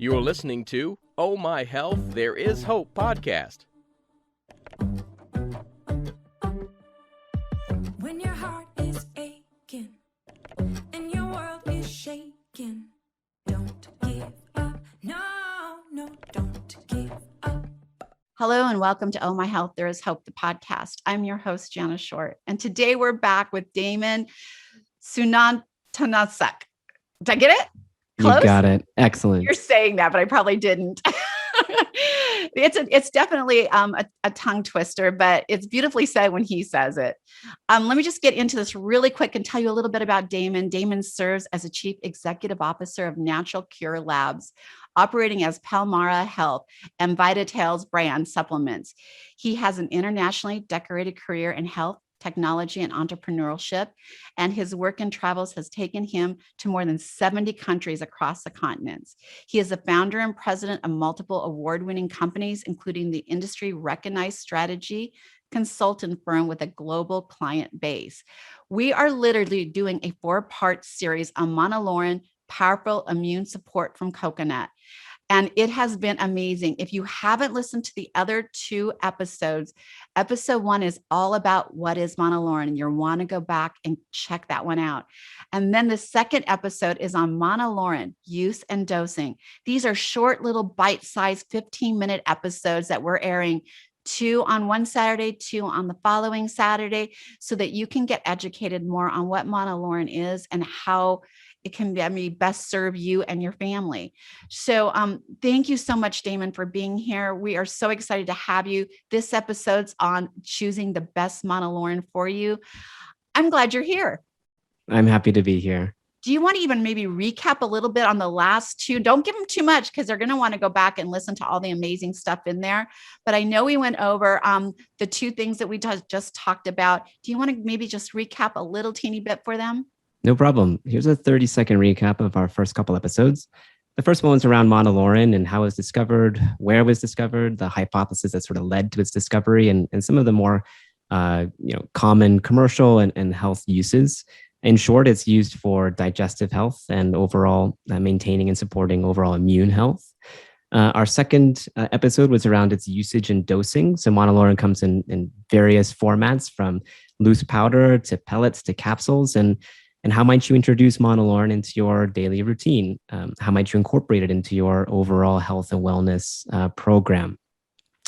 You're listening to Oh My Health, There Is Hope podcast. When your heart is aching and your world is shaking, don't give up. No, don't give up. Hello and welcome to Oh My Health, There Is Hope, the podcast. I'm your host, Jana Short. And today we're back with Damon Sununtnasuk. Did I get it? Close? You got it. Excellent. You're saying that, but I probably didn't. It's definitely a tongue twister, but it's beautifully said when he says it. Let me just get into this really quick and tell you a little bit about Damon. Damon serves as a Chief Executive Officer of Natural Cure Labs, operating as Palmara Health and VitaTails brand supplements. He has an internationally decorated career in health, technology, and entrepreneurship, and his work and travels has taken him to more than 70 countries across the continents. He is the founder and president of multiple award-winning companies, including the industry-recognized strategy consultant firm with a global client base. We are literally doing a 4-part series on Monolaurin, powerful immune support from coconut. And it has been amazing. If you haven't listened to the other 2 episodes, episode 1 is all about what is Monolaurin, and you'll want to go back and check that one out. And then the second episode is on Monolaurin, use and dosing. These are short little bite-sized 15-minute episodes that we're airing, 2 on one Saturday, 2 on the following Saturday, so that you can get educated more on what Monolaurin is and how it can best serve you and your family. So thank you so much, Damon, for being here. We are so excited to have you. This episode's on choosing the best Monolaurin for you. I'm glad you're here. I'm happy to be here. Do you want to even maybe recap a little bit on the last 2? Don't give them too much because they're going to want to go back and listen to all the amazing stuff in there. But I know we went over the 2 things that we just talked about. Do you want to maybe just recap a little teeny bit for them? No problem. Here's a 30-second recap of our first couple episodes. The first one was around Monolaurin and how it was discovered, where it was discovered, the hypothesis that sort of led to its discovery, and some of the more common commercial and health uses. In short, it's used for digestive health and overall maintaining and supporting overall immune health. Our second episode was around its usage and dosing. So Monolaurin comes in various formats, from loose powder to pellets to capsules. And how might you introduce Monolaurin into your daily routine? How might you incorporate it into your overall health and wellness program?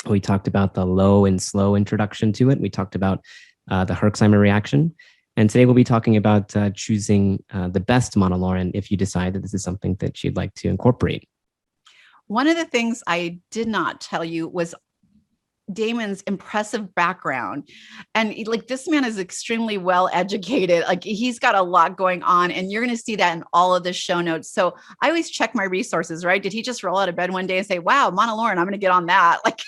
We talked about the low and slow introduction to it. We talked about the Herxheimer reaction. And today we'll be talking about choosing the best Monolaurin if you decide that this is something that you'd like to incorporate. One of the things I did not tell you was Damon's impressive background. And like, this man is extremely well educated. Like, he's got a lot going on, and you're going to see that in all of the show notes. So I always check my resources, right? Did he just roll out of bed one day and say, wow, Monolaurin, I'm going to get on that? Like,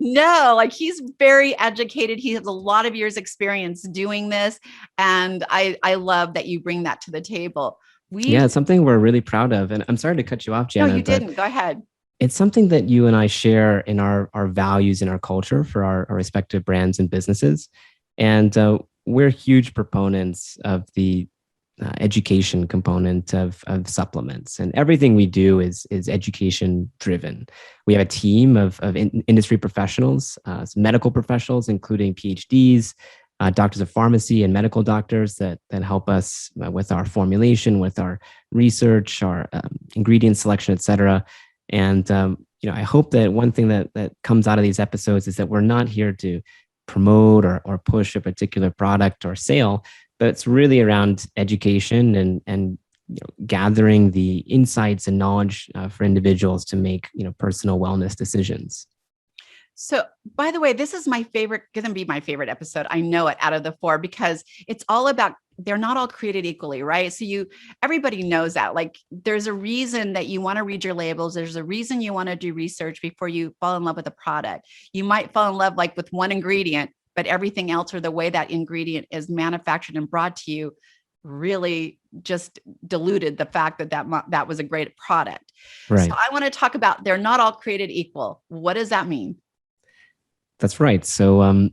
no, like, he's very educated. He has a lot of years experience doing this. And I love that you bring that to the table. Yeah, it's something we're really proud of. And I'm sorry to cut you off, Jana. No, you didn't. Go ahead. It's something that you and I share in our values and our culture for our respective brands and businesses. And we're huge proponents of the education component of supplements. And everything we do is education driven. We have a team of industry professionals, medical professionals, including PhDs, doctors of pharmacy and medical doctors that help us with our formulation, with our research, our ingredient selection, et cetera. And, I hope that one thing that comes out of these episodes is that we're not here to promote or push a particular product or sale, but it's really around education and gathering the insights and knowledge for individuals to make, personal wellness decisions. So, by the way, this is going to be my favorite episode. I know it, out of the 4, because it's all about, they're not all created equally, right? So everybody knows that. Like, there's a reason that you want to read your labels. There's a reason you want to do research before you fall in love with a product. You might fall in love like with one ingredient, but everything else, or the way that ingredient is manufactured and brought to you, really just diluted the fact that was a great product. Right. So I want to talk about, they're not all created equal. What does that mean? That's right. So,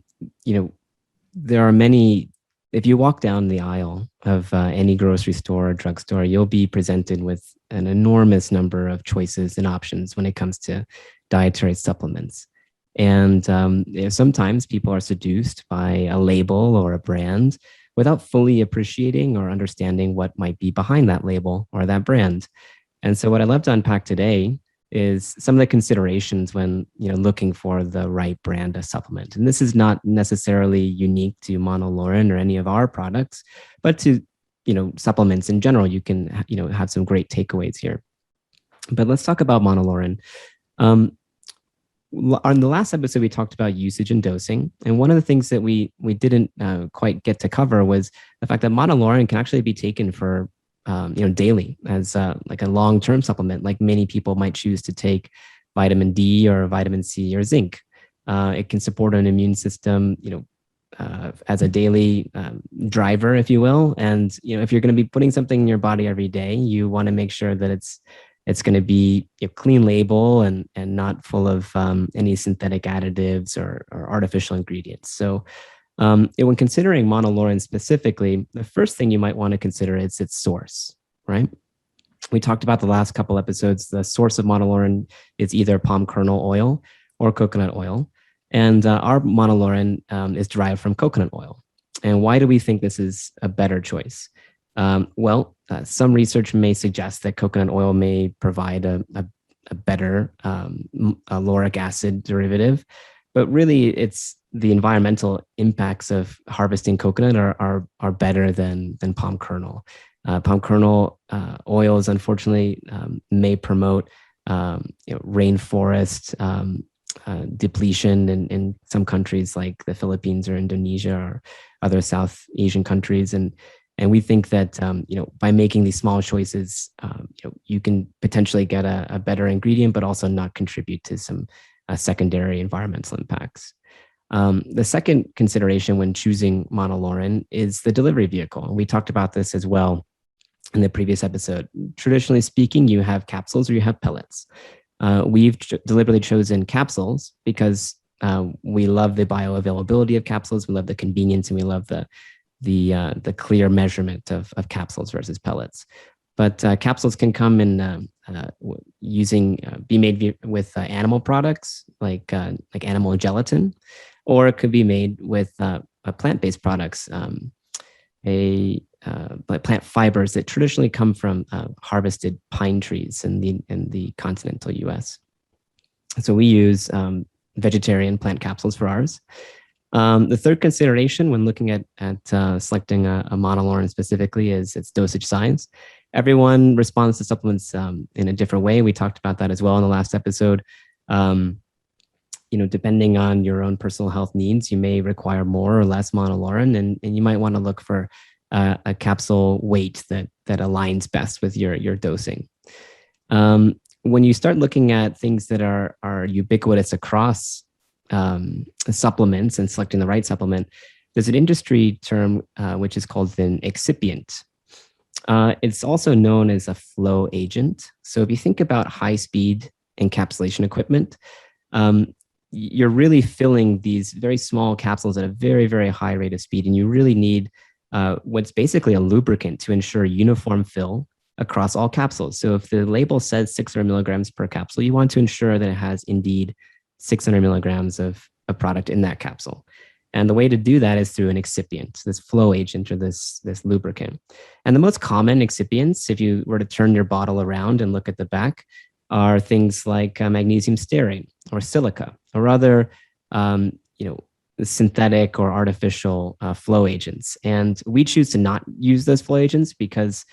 there are many if you walk down the aisle of any grocery store or drugstore, you'll be presented with an enormous number of choices and options when it comes to dietary supplements. And sometimes people are seduced by a label or a brand without fully appreciating or understanding what might be behind that label or that brand. And so what I'd love to unpack today is some of the considerations when looking for the right brand of supplement. And this is not necessarily unique to Monolaurin or any of our products, but to supplements in general. You can have some great takeaways here. But let's talk about Monolaurin. On the last episode, we talked about usage and dosing, and one of the things that we didn't quite get to cover was the fact that Monolaurin can actually be taken for daily as like a long-term supplement, like many people might choose to take vitamin D or vitamin C or zinc. It can support an immune system, as a daily driver, if you will. And if you're going to be putting something in your body every day, you want to make sure that it's going to be a clean label and not full of any synthetic additives or artificial ingredients. So when considering Monolaurin specifically, the first thing you might want to consider is its source, right? We talked about the last couple episodes. The source of Monolaurin is either palm kernel oil or coconut oil. And our Monolaurin is derived from coconut oil. And why do we think this is a better choice? Some research may suggest that coconut oil may provide a better lauric acid derivative, but really it's the environmental impacts of harvesting coconut are better than palm kernel. Palm kernel oils, unfortunately, may promote rainforest depletion in some countries like the Philippines or Indonesia or other South Asian countries. And we think that by making these small choices, you can potentially get a better ingredient, but also not contribute to some secondary environmental impacts. The second consideration when choosing Monolaurin is the delivery vehicle. And we talked about this as well in the previous episode. Traditionally speaking, you have capsules or you have pellets. We've deliberately chosen capsules because we love the bioavailability of capsules. We love the convenience, and we love the clear measurement of capsules versus pellets. But capsules can come in be made with animal products like animal gelatin, or it could be made with plant-based products, plant fibers that traditionally come from harvested pine trees in the continental U.S. So we use vegetarian plant capsules for ours. The third consideration when looking at selecting a Monolaurin specifically is its dosage size. Everyone responds to supplements in a different way. We talked about that as well in the last episode. Depending on your own personal health needs, you may require more or less Monolaurin, and you might want to look for a capsule weight that aligns best with your dosing. When you start looking at things that are ubiquitous across supplements and selecting the right supplement, there's an industry term which is called an excipient. It's also known as a flow agent. So if you think about high-speed encapsulation equipment, you're really filling these very small capsules at a very, very high rate of speed, and you really need what's basically a lubricant to ensure uniform fill across all capsules. So if the label says 600 milligrams per capsule, you want to ensure that it has indeed 600 milligrams of a product in that capsule. And the way to do that is through an excipient, this flow agent or this lubricant. And the most common excipients, if you were to turn your bottle around and look at the back, are things like magnesium stearate or silica or other synthetic or artificial flow agents. And we choose to not use those flow agents because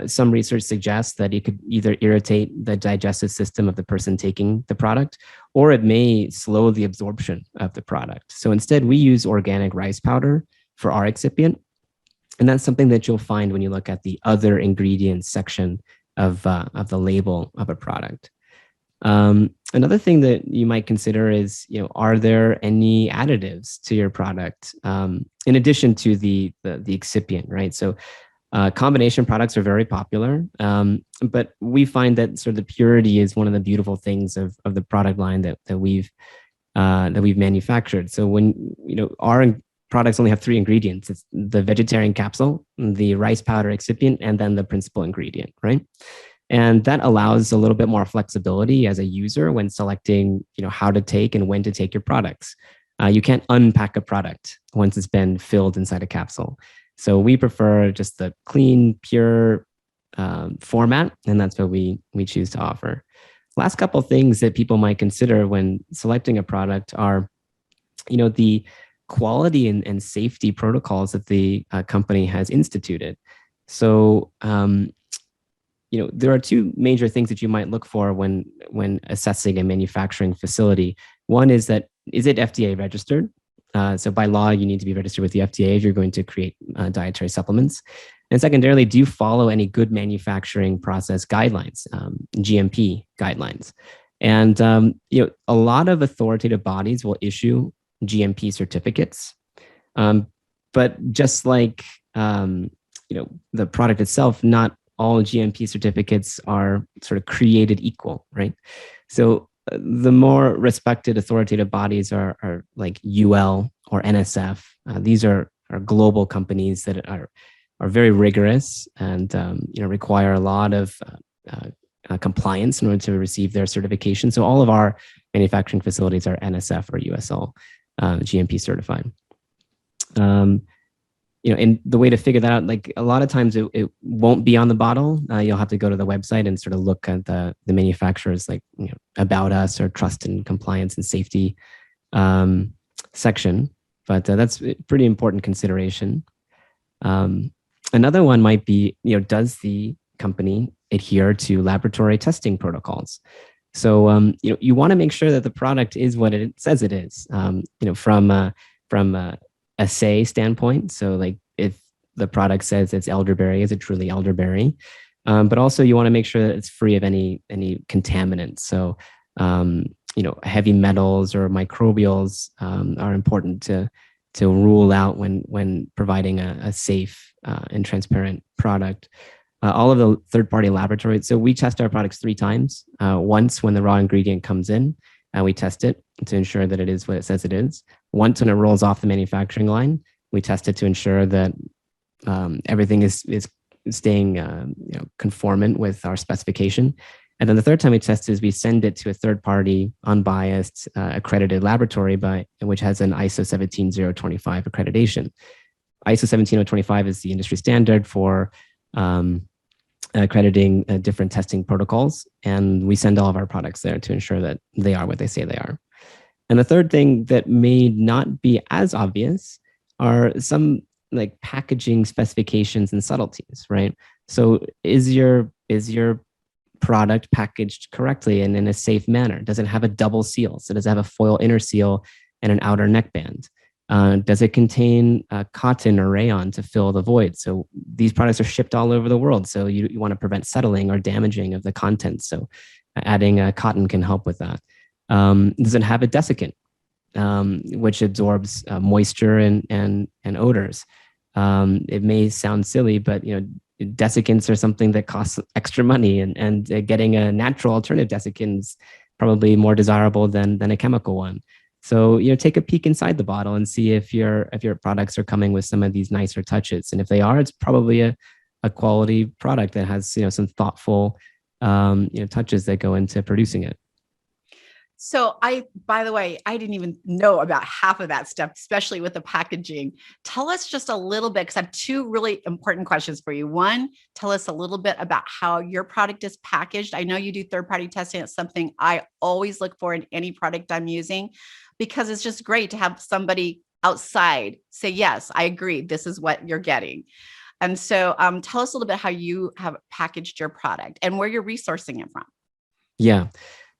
some research suggests that it could either irritate the digestive system of the person taking the product, or it may slow the absorption of the product. So instead, we use organic rice powder for our excipient. And that's something that you'll find when you look at the other ingredients section of the label of a product. Another thing that you might consider is, are there any additives to your product in addition to the excipient, right? So combination products are very popular, but we find that sort of the purity is one of the beautiful things of the product line that we've manufactured. So when our products only have 3 ingredients. It's the vegetarian capsule, the rice powder excipient, and then the principal ingredient, right? And that allows a little bit more flexibility as a user when selecting, how to take and when to take your products. You can't unpack a product once it's been filled inside a capsule. So we prefer just the clean, pure format, and that's what we choose to offer. Last couple of things that people might consider when selecting a product are, the quality and safety protocols that the company has instituted. So, there are 2 major things that you might look for when assessing a manufacturing facility. One is that, is it FDA registered? So by law, you need to be registered with the FDA if you're going to create dietary supplements. And secondarily, do you follow any good manufacturing process guidelines, GMP guidelines? And a lot of authoritative bodies will issue GMP certificates, but just like the product itself, not all GMP certificates are sort of created equal, right? So the more respected authoritative bodies are like UL or NSF. These are global companies that are very rigorous and require a lot of compliance in order to receive their certification. So all of our manufacturing facilities are NSF or USL GMP certified. And the way to figure that out, like a lot of times it won't be on the bottle. You'll have to go to the website and sort of look at the manufacturer's about us or trust and compliance and safety section. But that's a pretty important consideration. Another one might be, does the company adhere to laboratory testing protocols? So, you want to make sure that the product is what it says it is, from a assay standpoint. So like if the product says it's elderberry, is it truly elderberry? But also you want to make sure that it's free of any contaminants. So, heavy metals or microbials are important to rule out when providing a safe and transparent product. All of the third-party laboratories. So we test our products 3 times. Once when the raw ingredient comes in, and we test it to ensure that it is what it says it is. Once when it rolls off the manufacturing line, we test it to ensure that everything is staying conformant with our specification. And then the third time we test is we send it to a third-party, unbiased, accredited laboratory which has an ISO 17025 accreditation. ISO 17025 is the industry standard for accrediting different testing protocols, and we send all of our products there to ensure that they are what they say they are. And the third thing that may not be as obvious are some like packaging specifications and subtleties, right? So is your product packaged correctly and in a safe manner? Does it have a double seal? So does it have a foil inner seal and an outer neckband? Does it contain cotton or rayon to fill the void? So these products are shipped all over the world. So you want to prevent settling or damaging of the contents. So adding cotton can help with that. Does it have a desiccant, which absorbs moisture and odors? It may sound silly, but desiccants are something that costs extra money, and getting a natural alternative desiccant is probably more desirable than a chemical one. So, take a peek inside the bottle and see if your products are coming with some of these nicer touches. And if they are, it's probably a quality product that has, some thoughtful, touches that go into producing it. So by the way, I didn't even know about half of that stuff, especially with the packaging. Tell us just a little bit, because I have 2 really important questions for you. One, tell us a little bit about how your product is packaged. I know you do third-party testing. It's something I always look for in any product I'm using, because it's just great to have somebody outside say, yes, I agree, this is what you're getting. And so tell us a little bit how you have packaged your product and where you're resourcing it from. Yeah.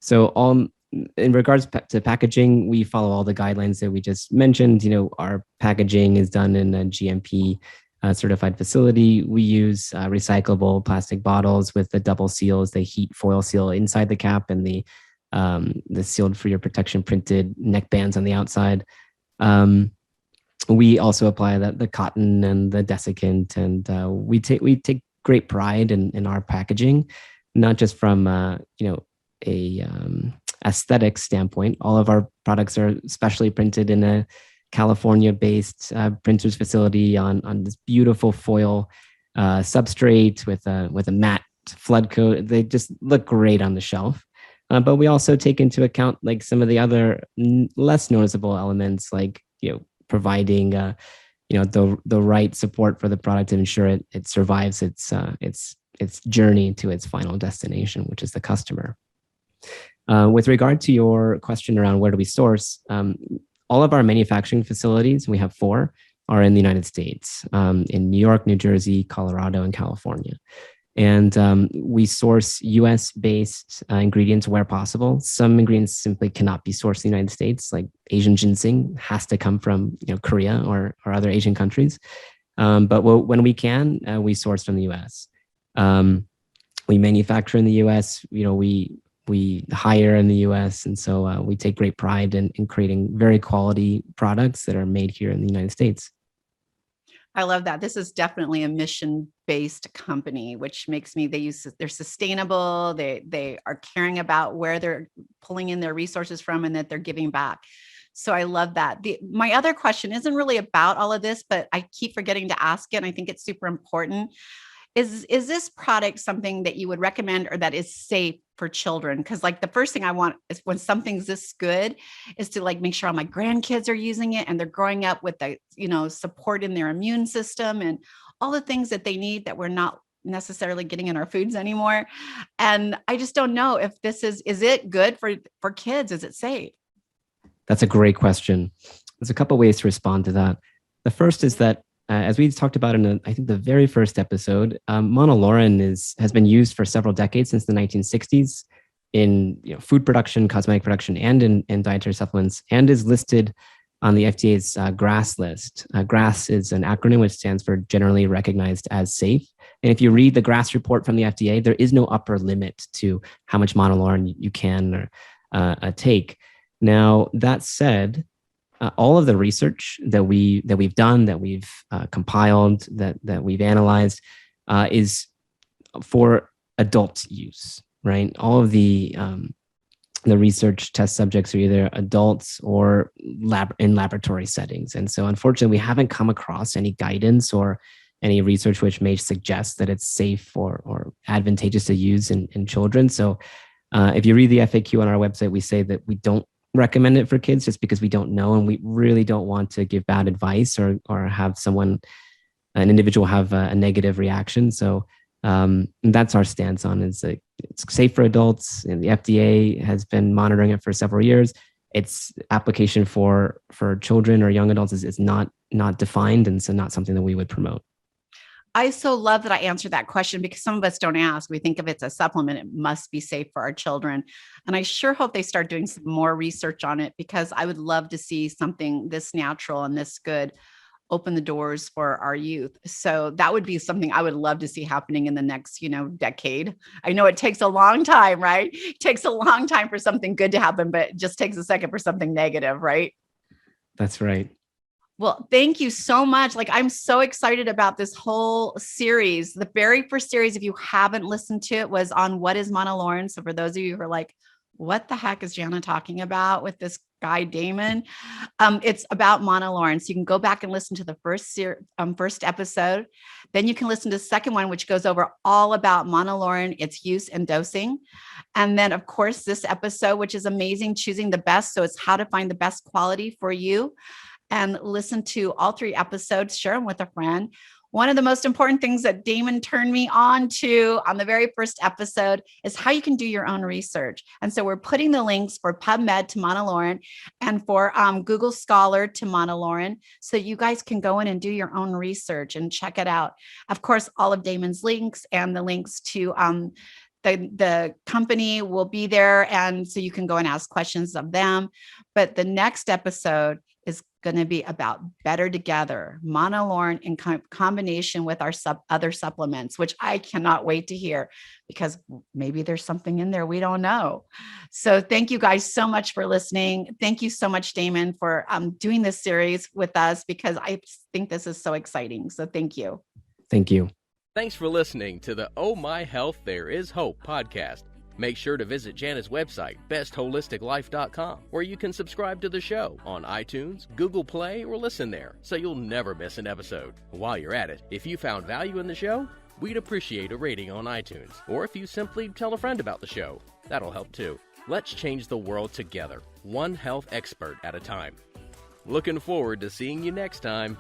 So in regards to packaging, we follow all the guidelines that we just mentioned. Our packaging is done in a GMP certified facility. We use recyclable plastic bottles with the double seals, the heat foil seal inside the cap, and the sealed for your protection printed neck bands on the outside. We also apply the cotton and the desiccant, and we take great pride in our packaging, not just from a aesthetic standpoint. All of our products are specially printed in a California-based printer's facility on this beautiful foil substrate with a matte flood coat. They just look great on the shelf. But we also take into account like some of the other less noticeable elements, like providing the right support for the product to ensure it survives its journey to its final destination, which is the customer. With regard to your question around where do we source, all of our manufacturing facilities, we have 4, are in the United States, in New York, New Jersey, Colorado, and California. And we source US-based ingredients where possible. Some ingredients simply cannot be sourced in the United States, like Asian ginseng has to come from Korea or other Asian countries. But when we can, we source from the US. We manufacture in the US, we hire in the US. And so we take great pride in creating very quality products that are made here in the United States. I love that. This is definitely a mission-based company, which makes me, they're sustainable. They are caring about where they're pulling in their resources from and that they're giving back. So I love that. My other question isn't really about all of this, but I keep forgetting to ask it. And I think it's super important. Is this product something that you would recommend or that is safe for children? Because like the first thing I want is when something's this good is to like make sure all my grandkids are using it and they're growing up with the, support in their immune system and all the things that they need that we're not necessarily getting in our foods anymore. And I just don't know if this is it good for kids? Is it safe? That's a great question. There's a couple ways to respond to that. The first is that as we talked about in, I think, the very first episode, monolaurin has been used for several decades since the 1960s in food production, cosmetic production, and in dietary supplements, and is listed on the FDA's GRAS list. GRAS is an acronym which stands for Generally Recognized as Safe. And if you read the GRAS report from the FDA, there is no upper limit to how much monolaurin you can take. Now, that said, all of the research that we've done, that we've compiled, that we've analyzed, is for adult use, right? All of the research test subjects are either adults or in laboratory settings, and so unfortunately, we haven't come across any guidance or any research which may suggest that it's safe or advantageous to use in children. So, if you read the FAQ on our website, we say that we don't recommend it for kids just because we don't know, and we really don't want to give bad advice or have an individual have a negative reaction. So that's our stance on it. It's safe for adults, and the FDA has been monitoring it for several years. Its application for children or young adults is not defined, and so not something that we would promote. I so love that I answered that question because some of us don't ask. We think if it's a supplement, it must be safe for our children. And I sure hope they start doing some more research on it, because I would love to see something this natural and this good open the doors for our youth. So that would be something I would love to see happening in the next, decade. I know it takes a long time, right? It takes a long time for something good to happen, but it just takes a second for something negative, right? That's right. Well, thank you so much. Like, I'm so excited about this whole series. The very first series, if you haven't listened to it, was on what is monolaurin. So for those of you who are like, what the heck is Jana talking about with this guy, Damon? It's about monolaurin. So you can go back and listen to the first episode. Then you can listen to the second one, which goes over all about monolaurin, its use and dosing. And then, of course, this episode, which is amazing, choosing the best. So it's how to find the best quality for you. And listen to all 3 episodes, share them with a friend. One of the most important things that Damon turned me on to on the very first episode is how you can do your own research. And so we're putting the links for PubMed to monolaurin and for Google Scholar to monolaurin, so you guys can go in and do your own research and check it out. Of course, all of Damon's links and the links to the company will be there. And so you can go and ask questions of them. But the next episode is going to be about better together, monolaurin in combination with our other supplements, which I cannot wait to hear, because maybe there's something in there we don't know. So thank you guys so much for listening. Thank you so much, Damon, for doing this series with us, because I think this is so exciting. So thank you. Thank you. Thanks for listening to the Oh My Health, There Is Hope podcast. Make sure to visit Jana's website, bestholisticlife.com, where you can subscribe to the show on iTunes, Google Play, or listen there, so you'll never miss an episode. While you're at it, if you found value in the show, we'd appreciate a rating on iTunes, or if you simply tell a friend about the show, that'll help too. Let's change the world together, one health expert at a time. Looking forward to seeing you next time.